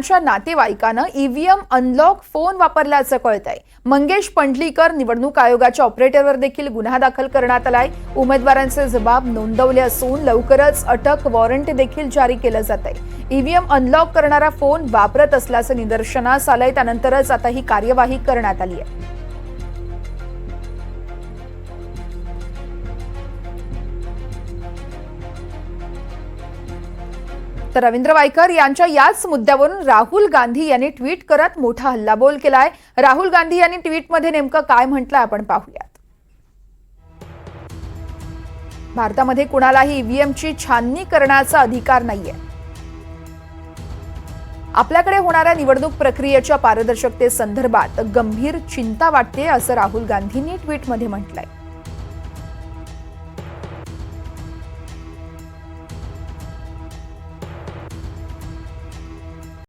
च्या नातेवाईकानं EVM unlock phone वापरल्याचं कळतंय। मंगेश पंडलीकर निवडणूक आयोगाच्या ऑपरेटरवर देखील गुन्हा दाखल करण्यात आलाय। उमेदवारांचे जबाब नोंदवले असून लवकरच अटक वॉरंट देखील जारी केलं जातंय। ईव्हीएम अनलॉक करणारा फोन वापरत असल्याचं निदर्शनास आलंय, त्यानंतरच आता ही कार्यवाही करण्यात आली आहे। तर रवींद्र वायकर यांच्या याच मुद्द्यावरून राहुल गांधी यांनी ट्विट करत मोठा हल्लाबोल केलाय। राहुल गांधी यांनी ट्विटमध्ये नेमकं काय म्हटलंय आपण पाहूयात। भारतामध्ये कुणालाही ईव्हीएमची छाननी करण्याचा अधिकार नाहीये। आपल्याकडे होणाऱ्या निवडणूक प्रक्रियेच्या पारदर्शकतेसंदर्भात गंभीर चिंता वाटते असं राहुल गांधींनी ट्विटमध्ये म्हटलंय।